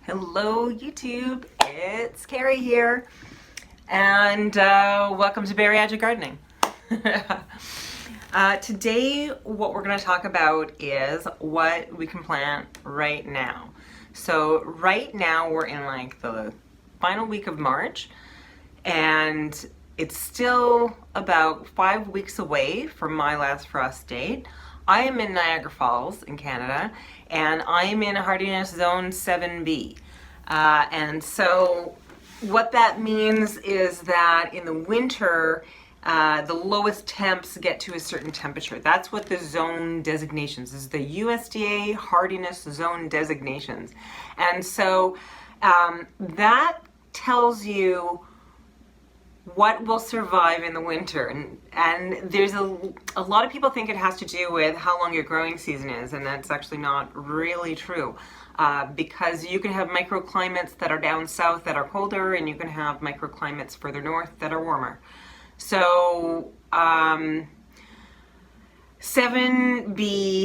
Hello YouTube, it's Carrie here, and welcome to Bariatric Gardening. Today what we're going to talk about is what we can plant right now. So right now we're in like the final week of March, and it's still about 5 weeks away from my last frost date. I am in Niagara Falls in Canada, and I am in a hardiness zone 7B. And so what that means is that in the winter, the lowest temps get to a certain temperature. That's what the zone designations is, the USDA hardiness zone designations. And so that tells you what will survive in the winter, and there's a lot of people think it has to do with how long your growing season is, and that's actually not really true, because you can have microclimates that are down south that are colder, and you can have microclimates further north that are warmer. So 7B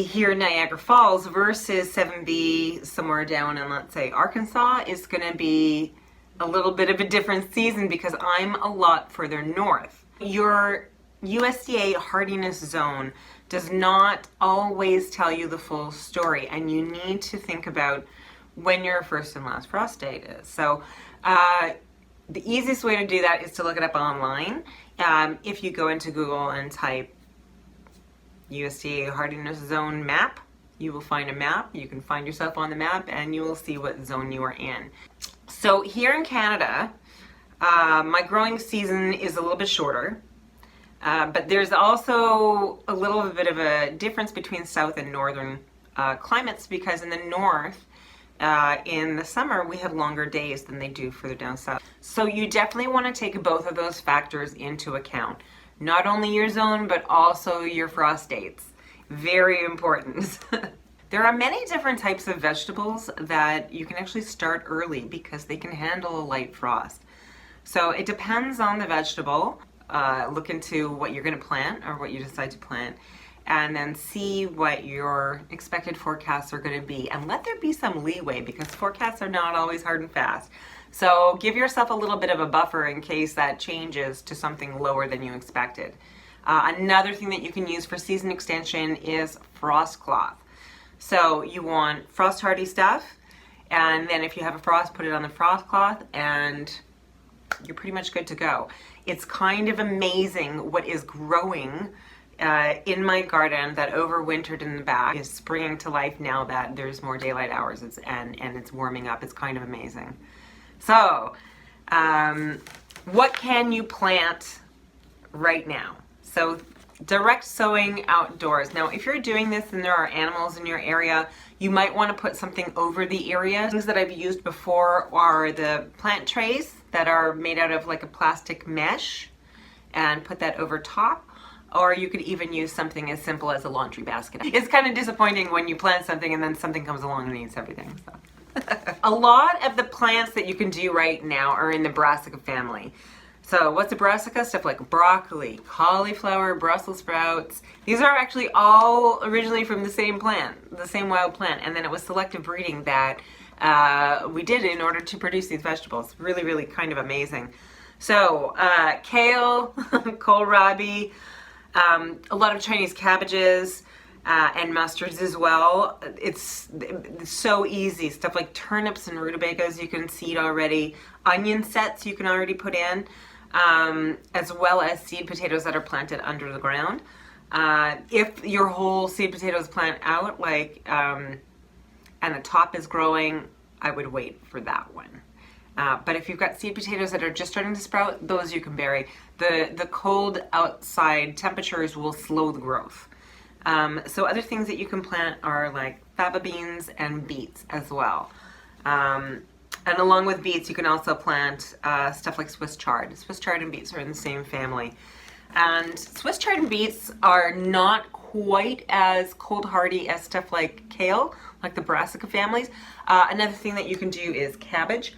here in Niagara Falls versus 7B somewhere down in, let's say, Arkansas is going to be a little bit of a different season because I'm a lot further north. Your USDA hardiness zone does not always tell you the full story, and you need to think about when your first and last frost date is. So the easiest way to do that is to look it up online. If you go into Google and type USDA hardiness zone map, you will find a map. You can find yourself on the map and you will see what zone you are in. So here in Canada, my growing season is a little bit shorter, but there's also a little bit of a difference between south and northern climates, because in the north, in the summer, we have longer days than they do further down south. So you definitely want to take both of those factors into account. Not only your zone, but also your frost dates. Very important. There are many different types of vegetables that you can actually start early because they can handle a light frost. So it depends on the vegetable. Look into what you're going to plant or what you decide to plant, and then see what your expected forecasts are going to be. And let there be some leeway, because forecasts are not always hard and fast. So give yourself a little bit of a buffer in case that changes to something lower than you expected. Another thing that you can use for season extension is frost cloth. So you want frost hardy stuff, and then if you have a frost, put it on the frost cloth and you're pretty much good to go. It's kind of amazing what is growing in my garden that overwintered in the back is springing to life now that there's more daylight hours and it's warming up. It's kind of amazing. So what can you plant right now? So direct sowing outdoors. Now, if you're doing this and there are animals in your area, you might want to put something over the area. Things that I've used before are the plant trays that are made out of like a plastic mesh, and put that over top. Or you could even use something as simple as a laundry basket. It's kind of disappointing when you plant something and then something comes along and eats everything. So. A lot of the plants that you can do right now are in the Brassica family. So what's a brassica? Stuff like broccoli, cauliflower, Brussels sprouts. These are actually all originally from the same plant, the same wild plant. And then it was selective breeding that we did in order to produce these vegetables. Really, really kind of amazing. So kale, kohlrabi, a lot of Chinese cabbages, and mustards as well. It's so easy. Stuff like turnips and rutabagas you can seed already. Onion sets you can already put in. As well as seed potatoes that are planted under the ground. If your whole seed potatoes plant out, like, and the top is growing, I would wait for that one. But if you've got seed potatoes that are just starting to sprout, those you can bury. The cold outside temperatures will slow the growth. So other things that you can plant are like faba beans and beets as well. And along with beets, you can also plant stuff like Swiss chard. Swiss chard and beets are in the same family. And Swiss chard and beets are not quite as cold hardy as stuff like kale, like the Brassica families. Another thing that you can do is cabbage.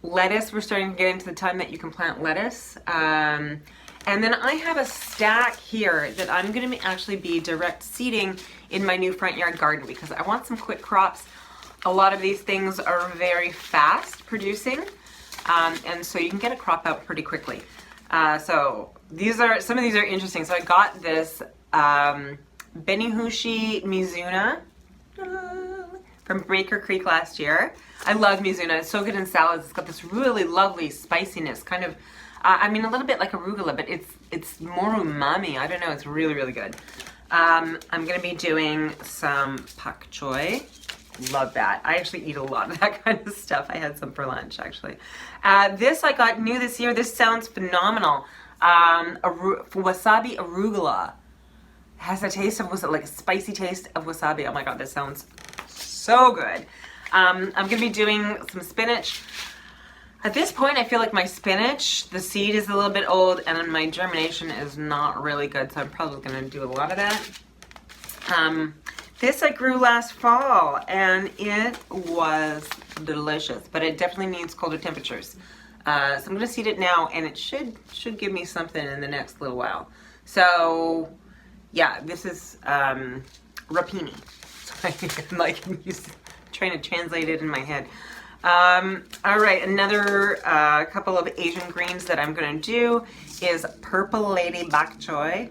Lettuce, we're starting to get into the time that you can plant lettuce. And then I have a stack here that I'm going to actually be direct seeding in my new front yard garden because I want some quick crops A lot of these things are very fast producing, and so you can get a crop out pretty quickly. So some of these are interesting. So I got this Benihushi Mizuna from Baker Creek last year. I love Mizuna. It's so good in salads. It's got this really lovely spiciness, kind of, I mean, a little bit like arugula, but it's more umami. I don't know. It's really, really good. I'm going to be doing some pak choy. Love that. I actually eat a lot of that kind of stuff. I had some for lunch, actually. This I got new this year. This sounds phenomenal. Wasabi arugula. Has a taste of, like a spicy taste of wasabi. Oh my god, this sounds so good. I'm going to be doing some spinach. At this point, I feel like my spinach, the seed is a little bit old and my germination is not really good, so I'm probably going to do a lot of that. This I grew last fall and it was delicious, but it definitely needs colder temperatures. So I'm going to seed it now and it should give me something in the next little while. So yeah, this is rapini. So I'm like trying to translate it in my head. All right, another couple of Asian greens that I'm going to do is purple lady bok choy.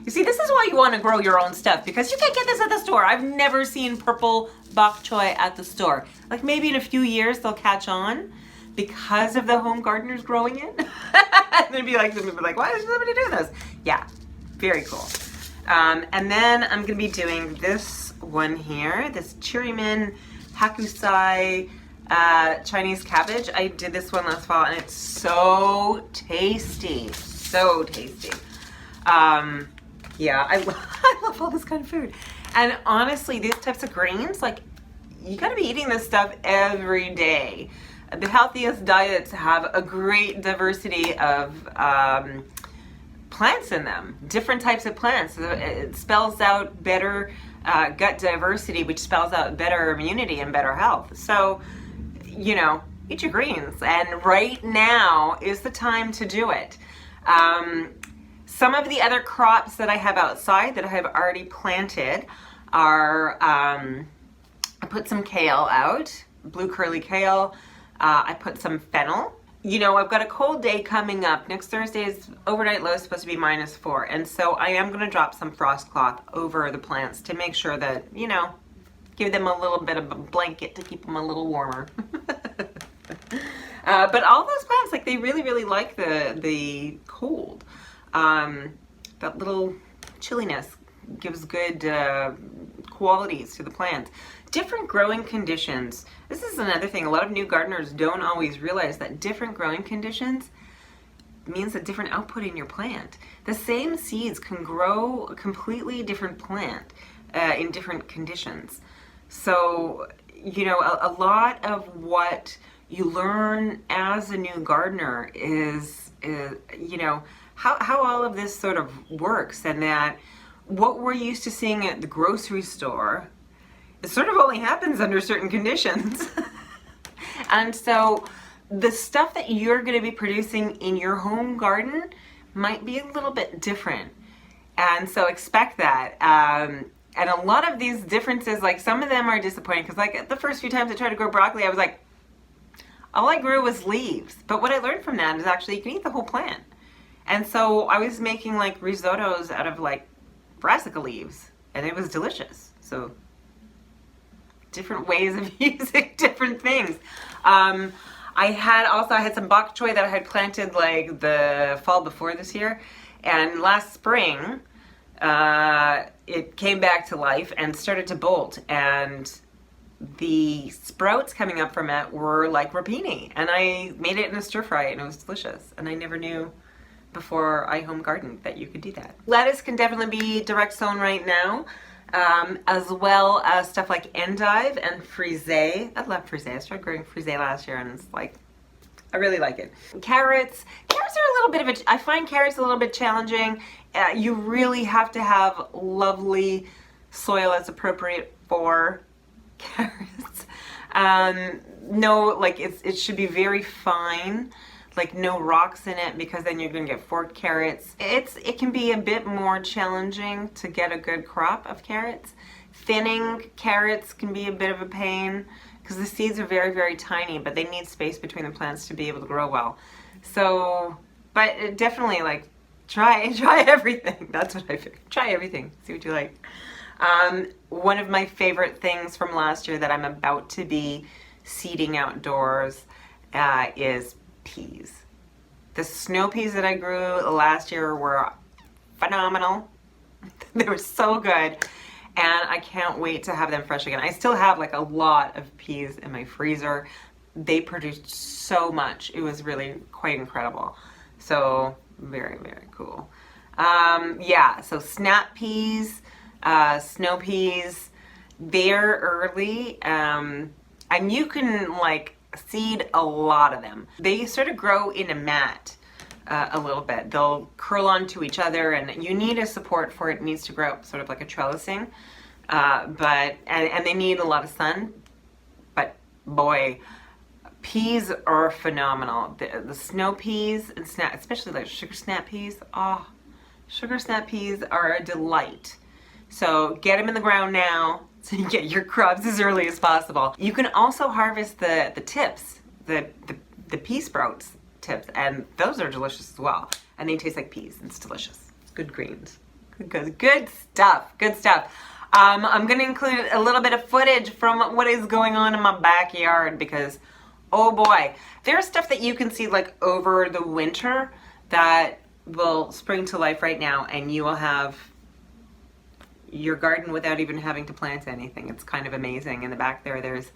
You see, this is why you want to grow your own stuff, because you can't get this at the store. I've never seen purple bok choy at the store. Like maybe in a few years they'll catch on because of the home gardeners growing it. And they'd be like, why is somebody doing this? Yeah, very cool. And then I'm going to be doing this one here, this Chirimin Hakusai Chinese cabbage. I did this one last fall and it's so tasty. So tasty. Yeah, I love all this kind of food. And honestly, these types of greens, like, you gotta be eating this stuff every day. The healthiest diets have a great diversity of plants in them, different types of plants. It spells out better gut diversity, which spells out better immunity and better health. So, you know, eat your greens. And right now is the time to do it. Some of the other crops that I have outside that I have already planted are, I put some kale out, blue curly kale. I put some fennel. You know, I've got a cold day coming up. Next Thursday's overnight low is supposed to be -4. And so I am going to drop some frost cloth over the plants to make sure that, you know, give them a little bit of a blanket to keep them a little warmer. But all those plants, like, they really, really like the cold. That little chilliness gives good qualities to the plant. Different growing conditions. This is another thing. A lot of new gardeners don't always realize that different growing conditions means a different output in your plant. The same seeds can grow a completely different plant in different conditions. So, you know, a lot of what you learn as a new gardener is you know, how all of this sort of works, and that what we're used to seeing at the grocery store, it sort of only happens under certain conditions. And so the stuff that you're going to be producing in your home garden might be a little bit different. And so expect that. And a lot of these differences, like, some of them are disappointing, because like the first few times I tried to grow broccoli, I was like, all I grew was leaves. But what I learned from that is actually you can eat the whole plant. And so I was making like risottos out of like brassica leaves, and it was delicious. So different ways of using different things. I had some bok choy that I had planted like the fall before this year, and last spring it came back to life and started to bolt, and the sprouts coming up from it were like rapini, and I made it in a stir fry and it was delicious, and I never knew before I home gardened that you could do that. Lettuce can definitely be direct sown right now, as well as stuff like endive and frisee. I love frisee. I started growing frisee last year and it's like, I really like it. Carrots are a little bit of I find carrots a little bit challenging. You really have to have lovely soil that's appropriate for carrots. No, like it should be very fine, like no rocks in it, because then you're gonna get forked carrots. It can be a bit more challenging to get a good crop of carrots. Thinning carrots can be a bit of a pain because the seeds are very, very tiny, but they need space between the plants to be able to grow well. So, but definitely like try everything. That's what I figured. Try everything. See what you like. One of my favorite things from last year that I'm about to be seeding outdoors is peas. The snow peas that I grew last year were phenomenal. They were so good, and I can't wait to have them fresh again. I still have like a lot of peas in my freezer. They produced so much. It was really quite incredible. So very, very cool. Yeah, so snap peas, snow peas, they're early, and you can like seed a lot of them. They sort of grow in a mat a little bit. They'll curl onto each other, and you need a support for it. It needs to grow up sort of like a trellising, and they need a lot of sun. But boy, peas are phenomenal. The snow peas and snap, especially like sugar snap peas. Oh, sugar snap peas are a delight. So get them in the ground now so you get your crops as early as possible. You can also harvest the tips, the pea sprouts tips, and those are delicious as well. And they taste like peas. It's delicious. Good greens. Good stuff. Good stuff. I'm going to include a little bit of footage from what is going on in my backyard because, oh boy, there's stuff that you can see like over the winter that will spring to life right now, and you will have your garden without even having to plant anything. It's kind of amazing. In the back there's,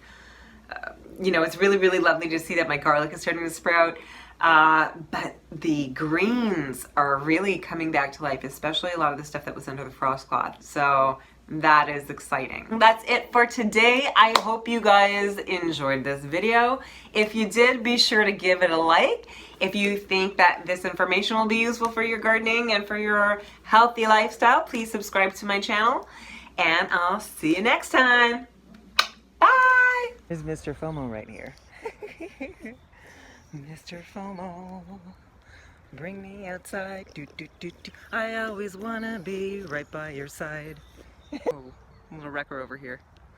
you know, it's really, really lovely to see that my garlic is starting to sprout. But the greens are really coming back to life, especially a lot of the stuff that was under the frost cloth. So that is exciting. That's it for today. I hope you guys enjoyed this video. If you did, be sure to give it a like. If you think that this information will be useful for your gardening and for your healthy lifestyle, please subscribe to my channel, and I'll see you next time. Bye! There's Mr. FOMO right here. Mr. FOMO, bring me outside. Do, do, do, do. I always wanna be right by your side. Oh, I'm a little wrecker over here.